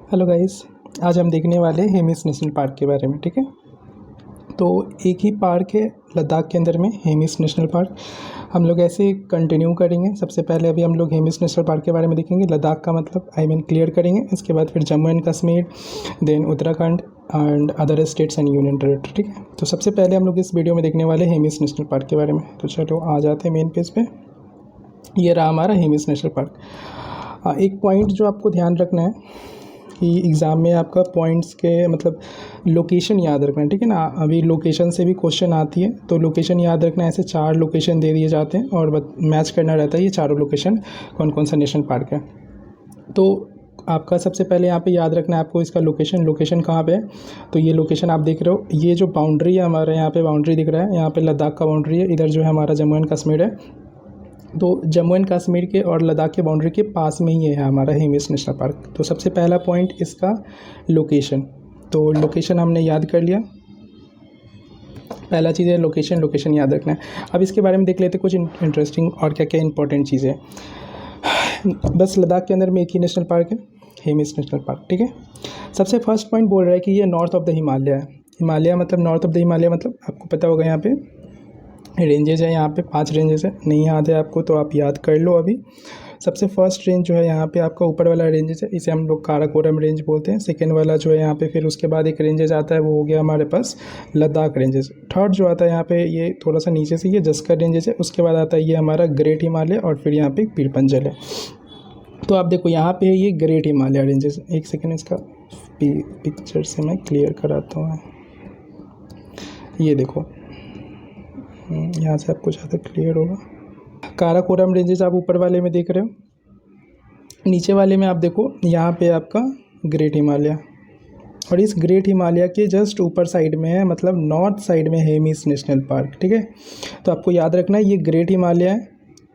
Hello guys, आज हम देखने वाले हैं हेमिस नेशनल पार्क के बारे में। ठीक है, तो एक ही पार्क है लद्दाख के अंदर में, हेमिस नेशनल पार्क। हम लोग ऐसे कंटिन्यू करेंगे। सबसे पहले अभी हम लोग हेमिस नेशनल पार्क के बारे में देखेंगे, लद्दाख का मतलब क्लियर करेंगे। इसके बाद फिर Jammu and Kashmir, then Uttarakhand and other states and union territory. ठीक है, तो सबसे पहले हम लोग इस वीडियो में देखने वाले हेमिस नेशनल पार्क के बारे में। तो चलो आ जाते हैं मेन पेज पे। ये रहा हमारा हेमिस नेशनल पार्क। एक पॉइंट जो आपको ध्यान रखना है कि एग्ज़ाम में आपका पॉइंट्स के मतलब लोकेशन याद रखना है। ठीक है ना, अभी लोकेशन से भी क्वेश्चन आती है, तो लोकेशन याद रखना है। ऐसे 4 लोकेशन दे दिए जाते हैं और मैच करना रहता है ये चारों लोकेशन कौन कौन सा नेशनल पार्क है। तो आपका सबसे पहले यहाँ पे याद रखना है आपको इसका लोकेशन कहाँ पे है। तो ये लोकेशन आप देख रहे हो, ये जो बाउंड्री है हमारे यहाँ पे बाउंड्री दिख रहा है, यहाँ पे लद्दाख का बाउंड्री है, इधर जो है हमारा जम्मू एंड कश्मीर है। तो जम्मू एंड कश्मीर के और लद्दाख के बाउंड्री के पास में ही है हमारा हेमिस नेशनल पार्क। तो सबसे पहला पॉइंट इसका लोकेशन। तो लोकेशन हमने याद कर लिया, पहला चीज़ है लोकेशन याद रखना है। अब इसके बारे में देख लेते कुछ इंटरेस्टिंग और क्या क्या इंपॉर्टेंट चीज़ें हैं। बस लद्दाख के अंदर में एक ही नेशनल पार्क है, हेमिस नेशनल पार्क। ठीक है, सबसे फर्स्ट पॉइंट बोल रहा है कि ये नॉर्थ ऑफ द हिमालय है। हिमालय मतलब नॉर्थ ऑफ द हिमालय मतलब आपको पता होगा यहाँ पे रेंजेस है, यहाँ पे 5 रेंजेस है। नहीं याद है आपको तो आप याद कर लो। अभी सबसे फर्स्ट रेंज जो है यहाँ पे आपका ऊपर वाला रेंजेस है, इसे हम लोग काराकोरम रेंज बोलते हैं। सेकेंड वाला जो है यहाँ पे, फिर उसके बाद एक रेंजेस आता है, वो हो गया हमारे पास लद्दाख रेंजेस। थर्ड जो आता है यहाँ पे, ये थोड़ा सा नीचे से, ये जस्कर रेंजेस है। उसके बाद आता है ये हमारा ग्रेट हिमालय और फिर यहाँ पे पीर पंजल है। तो आप देखो यहाँ पे ये ग्रेट हिमालय रेंजेस। एक सेकेंड, इसका पिक्चर से मैं क्लियर कराता हूँ। ये देखो, यहाँ से आपको ज़्यादा क्लियर होगा। काराकोरम रेंजेस आप ऊपर वाले में देख रहे हो, नीचे वाले में आप देखो यहाँ पे आपका ग्रेट हिमालय, और इस ग्रेट हिमालय के जस्ट ऊपर साइड में है, मतलब नॉर्थ साइड में हेमिस नेशनल पार्क। ठीक है, तो आपको याद रखना है ये ग्रेट हिमालय है,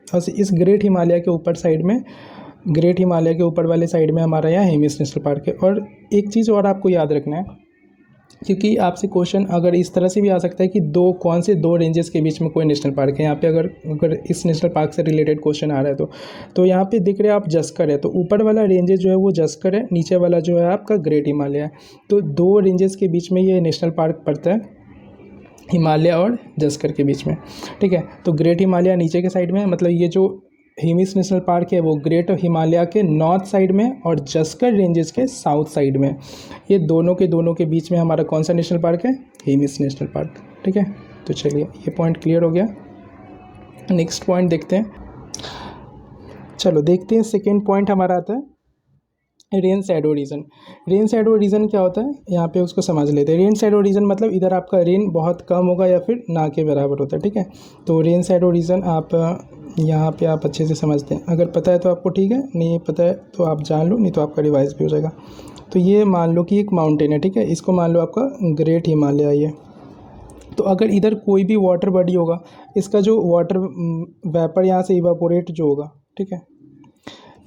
और इस ग्रेट हिमालय के ऊपर साइड में, ग्रेट हिमालय के ऊपर वाले साइड में हमारा यहाँ हेमिस नेशनल पार्क है। और एक चीज़ और आपको याद रखना है, क्योंकि आपसे क्वेश्चन अगर इस तरह से भी आ सकता है कि कौन से दो रेंजेस के बीच में कोई नेशनल पार्क है। यहाँ पे अगर इस नेशनल पार्क से रिलेटेड क्वेश्चन आ रहा है तो यहाँ पे दिख रहे हैं आप जस्कर है, तो ऊपर वाला रेंजेस जो है वो जस्कर है, नीचे वाला जो है आपका ग्रेट हिमालय है। तो 2 रेंजेस के बीच में ये नेशनल पार्क पड़ता है, हिमालय और जस्कर के बीच में। ठीक है, तो ग्रेट हिमालय नीचे के साइड में, मतलब ये जो हेमिस नेशनल पार्क है वो ग्रेट हिमालय के नॉर्थ साइड में और जस्कर रेंजेस के साउथ साइड में। ये दोनों के बीच में हमारा कौन सा नेशनल पार्क है, हेमिस नेशनल पार्क। ठीक है, तो चलिए ये पॉइंट क्लियर हो गया। नेक्स्ट पॉइंट देखते हैं। चलो देखते हैं, सेकेंड पॉइंट हमारा आता है rain shadow reason. Rain shadow reason क्या होता है, यहाँ पे उसको समझ लेते हैं। रेन शैडो रीजन मतलब इधर आपका रेन बहुत कम होगा या फिर ना के बराबर होता है। ठीक है, तो रेन शैडो रीजन आप यहाँ पे आप अच्छे से समझते हैं। अगर पता है तो आपको ठीक है, नहीं पता है तो आप जान लो, नहीं तो आपका रिवाइज भी हो जाएगा। तो ये मान लो कि एक माउंटेन है, ठीक है, इसको मान लो आपका ग्रेट हिमालय ये। तो अगर इधर कोई भी वाटर बॉडी होगा, इसका जो वाटर वेपर यहाँ से इवापोरेट जो होगा, ठीक है,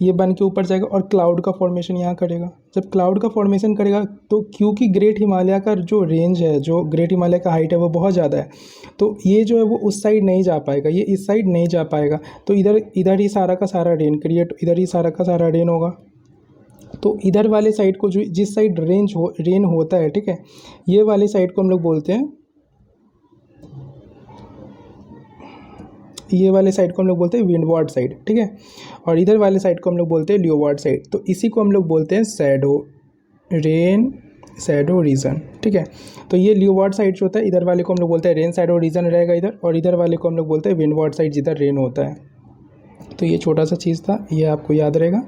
ये बन के ऊपर जाएगा और क्लाउड का फॉर्मेशन यहाँ करेगा। जब क्लाउड का फॉर्मेशन करेगा तो क्योंकि ग्रेट हिमालय का जो रेंज है, जो ग्रेट हिमालय का हाइट है वो बहुत ज़्यादा है, तो ये जो है वो उस साइड नहीं जा पाएगा, ये इस साइड नहीं जा पाएगा। तो इधर ही सारा का सारा रेन क्रिएट, इधर ही सारा का सारा रेन होगा। तो इधर वाले साइड को, जो जिस साइड रेन होता है, ठीक है, ये वाले साइड को हम लोग बोलते हैं, ये वाले साइड को हम लोग बोलते हैं विंडवार्ड साइड। ठीक है, और इधर वाले साइड को हम लोग बोलते हैं ल्यूवार्ड साइड। तो इसी को हम लोग बोलते हैं रेन शैडो रीजन। ठीक है, तो ये ल्यूवार्ड साइड जो होता है, इधर वाले को हम लोग बोलते हैं रेन शैडो रीजन रहेगा इधर, और इधर वाले को हम लोग बोलते हैं विंडवार्ड साइड जिधर रेन होता है। तो ये छोटा सा चीज़ था, ये आपको याद रहेगा।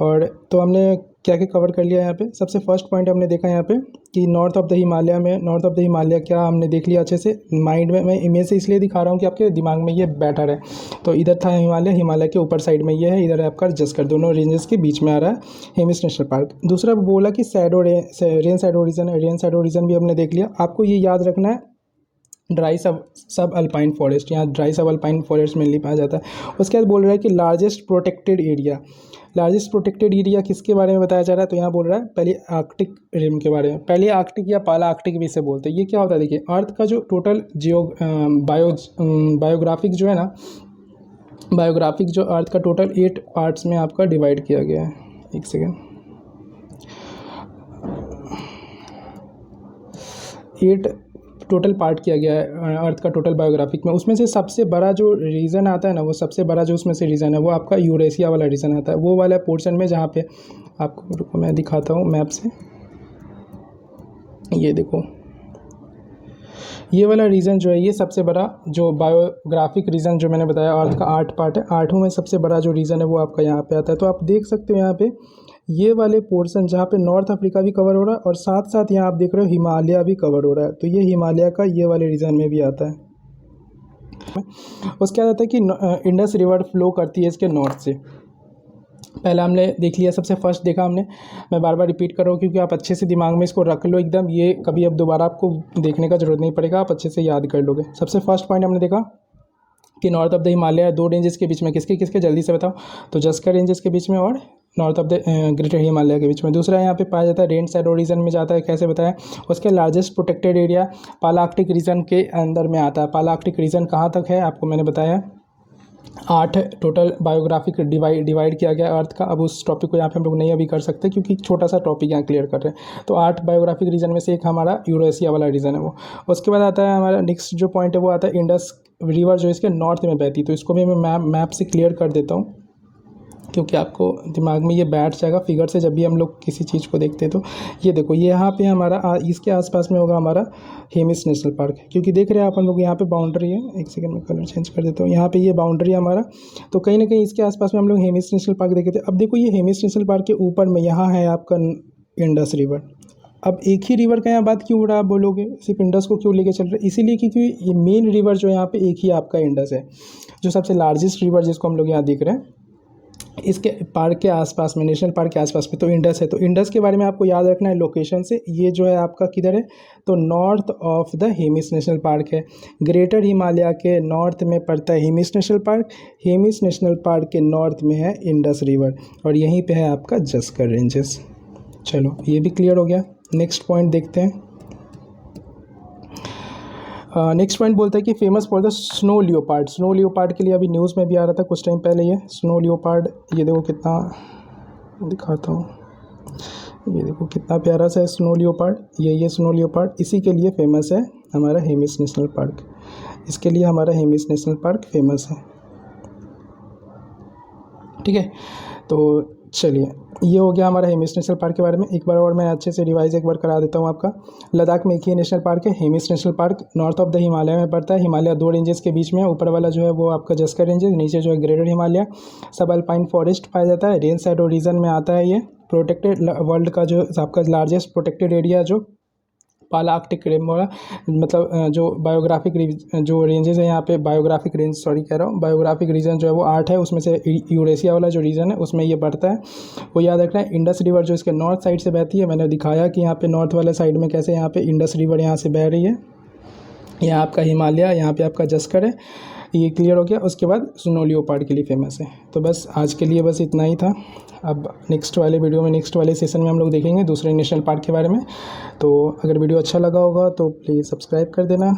और तो हमने क्या क्या कवर कर लिया यहाँ पे। सबसे फर्स्ट पॉइंट हमने देखा यहाँ पे कि नॉर्थ ऑफ द हिमालय में, नॉर्थ ऑफ द हिमालय क्या हमने देख लिया अच्छे से माइंड में। मैं इमेज से इसलिए दिखा रहा हूँ कि आपके दिमाग में ये बैठा रहे। तो इधर था हिमालय के ऊपर साइड में ये है, इधर है आपका जस्कर, दोनों रेंजेस के बीच में आ रहा है हेमिस नेशनल पार्क। दूसरा बोला कि रेन शैडो रीजन है, रेन शैडो रीजन भी हमने देख लिया। आपको ये याद रखना है ड्राई सब अल्पाइन फॉरेस्ट, यहाँ ड्राई सब अल्पाइन फॉरेस्ट मेनली पाया जाता है। उसके बाद बोल रहा है कि लार्जेस्ट प्रोटेक्टेड एरिया किसके बारे में बताया जा रहा है। तो यहाँ बोल रहा है पहले आर्कटिक रिम के बारे में, पहले आर्कटिक या पाला आर्कटिक भी इसे बोलते हैं। ये क्या होता है, देखिए अर्थ का जो टोटल बायोग्राफिक जो है ना, बायोग्राफिक जो अर्थ का टोटल 8 पार्ट्स में आपका डिवाइड किया गया है। एक सेकेंड, 8 टोटल पार्ट किया गया है अर्थ का टोटल बायोग्राफिक में। उसमें से सबसे बड़ा जो रीजन आता है ना, वो सबसे बड़ा जो उसमें से रीजन है वो आपका यूरेशिया वाला रीजन आता है, वो वाला पोर्शन में जहाँ पे आपको, रुको मैं दिखाता हूँ मैप से। ये देखो, ये वाला रीजन जो है ये सबसे बड़ा जो बायोग्राफिक रीजन जो मैंने बताया अर्थ का 8 पार्ट है, 8 में सबसे बड़ा जो रीजन है वो आपका यहाँ पे आता है। तो आप देख सकते हो यहाँ पे ये वाले पोर्शन जहाँ पे नॉर्थ अफ्रीका भी कवर हो रहा है और साथ साथ यहाँ आप देख रहे हो हिमालय भी कवर हो रहा है, तो ये हिमालय का ये वाले रीजन में भी आता है। उसके बाद आता है कि इंडस रिवर फ्लो करती है इसके नॉर्थ से। पहला हमने देख लिया, सबसे फर्स्ट देखा हमने, मैं बार बार रिपीट कर रहा हूँ क्योंकि आप अच्छे से दिमाग में इसको रख लो एकदम, ये कभी अब दोबारा आपको देखने का जरूरत नहीं पड़ेगा, आप अच्छे से याद कर लोगे। सबसे फर्स्ट पॉइंट हमने देखा कि north of the Himalaya 2 ranges के बीच में, किसके किसके जल्दी से बताओ, तो जस्कर रेंजेस के बीच में और north of the greater Himalaya के बीच में। दूसरा यहाँ पे पाया जाता है रेन शैडो रीजन में जाता है, कैसे बताया, उसके लार्जेस्ट प्रोटेक्टेड एरिया पालार्कटिक रीजन के अंदर में आता है। पालार्कटिक रीजन कहाँ तक है आपको मैंने बताया, 8 टोटल बायोग्राफिक डिवाइड किया गया अर्थ का। अब उस टॉपिक को यहाँ पे हम लोग नहीं अभी कर सकते क्योंकि छोटा सा टॉपिक यहाँ क्लियर कर रहे हैं। तो 8 बायोग्राफिक रीजन में से एक हमारा यूरेशिया वाला रीजन है वो। उसके बाद आता है हमारा नेक्स्ट जो पॉइंट है वो आता है इंडस रिवर जो इसके नॉर्थ में बहती है। तो इसको भी मैं मैप से क्लियर कर देता हूँ क्योंकि आपको दिमाग में ये बैठ जाएगा फिगर से जब भी हम लोग किसी चीज़ को देखते हैं। तो ये देखो, ये यहाँ पे हमारा इसके आसपास में होगा हमारा हेमिस नेशनल पार्क, क्योंकि देख रहे हैं आप हम लोग यहाँ पे बाउंड्री है, एक सेकंड में कलर चेंज कर देता हूँ, यहाँ पे ये बाउंड्री है हमारा। तो कहीं ना कहीं इसके आसपास में हम लोग हेमिस नेशनल पार्क देखे थे। अब देखो ये हेमिस नेशनल पार्क के ऊपर में यहाँ है आपका इंडस रिवर। अब एक ही रिवर का यहाँ बात क्यों हो रहा है आप बोलोगे, सिर्फ इंडस को क्यों लेके चल रहे हैं, इसीलिए क्योंकि ये मेन रिवर जो यहाँ पे एक ही आपका इंडस है, जो सबसे लार्जेस्ट रिवर जिसको हम लोग यहाँ देख रहे हैं इसके पार्क के आसपास में, नेशनल पार्क के आसपास में तो इंडस है। तो इंडस के बारे में आपको याद रखना है लोकेशन से, ये जो है आपका किधर है, तो north of the Hemis national park है। ग्रेटर हिमालय के नॉर्थ में पड़ता है Hemis national park, Hemis national park के नॉर्थ में है इंडस रिवर और यहीं पे है आपका जस्कर रेंजेस। चलो ये भी क्लियर हो गया। नेक्स्ट पॉइंट देखते हैं। नेक्स्ट पॉइंट बोलता है कि famous for the snow leopard. Snow leopard के लिए अभी न्यूज़ में भी आ रहा था कुछ टाइम पहले, ये स्नो लियोपार्ड, ये देखो कितना दिखाता हूँ, ये देखो कितना प्यारा सा है स्नो लियोपार्ड। ये स्नो लियोपार्ड इसी के लिए फेमस है हमारा हेमिस नेशनल पार्क, इसके लिए हमारा हेमिस नेशनल पार्क फेमस है। ठीक है, तो चलिए ये हो गया हमारा हेमिस नेशनल पार्क के बारे में। एक बार और मैं अच्छे से रिवाइज एक बार करा देता हूँ आपका। लद्दाख में एक ही नेशनल पार्क है, Hemis national park, north of the Himalaya में पड़ता है। हिमालय 2 रेंजेस के बीच में है, ऊपर वाला जो है वो आपका जस्कर रेंजेस, नीचे जो है ग्रेटर हिमालय। सब अल्पाइन फॉरेस्ट पाया जाता है, रेन शैडो रीजन में आता है। ये प्रोटेक्टेड वर्ल्ड का जो आपका लार्जेस्ट प्रोटेक्टेड एरिया जो पालार्कटिक वाला, मतलब जो बायोग्राफिक जो रेंजेस है यहाँ पे, बायोग्राफिक रेंज सॉरी कह रहा हूँ, बायोग्राफिक रीजन जो है वो 8 है, उसमें से यूरेशिया वाला जो रीजन है उसमें ये बढ़ता है, वो याद रखना है। इंडस रिवर जो इसके नॉर्थ साइड से बहती है, मैंने दिखाया कि यहाँ पे नॉर्थ वाले साइड में कैसे यहाँ पे इंडस रिवर यहाँ से बह रही है। यहाँ आपका हिमालय, यहाँ पे आपका जस्कर है, ये क्लियर हो गया। उसके बाद स्नो लियोपार्ड के लिए फेमस है। तो बस आज के लिए बस इतना ही था। अब नेक्स्ट वाले वीडियो में, नेक्स्ट वाले सेशन में हम लोग देखेंगे दूसरे नेशनल पार्क के बारे में। तो अगर वीडियो अच्छा लगा होगा तो प्लीज़ सब्सक्राइब कर देना।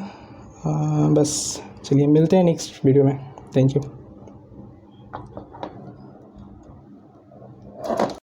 बस चलिए मिलते हैं नेक्स्ट वीडियो में। Thank you.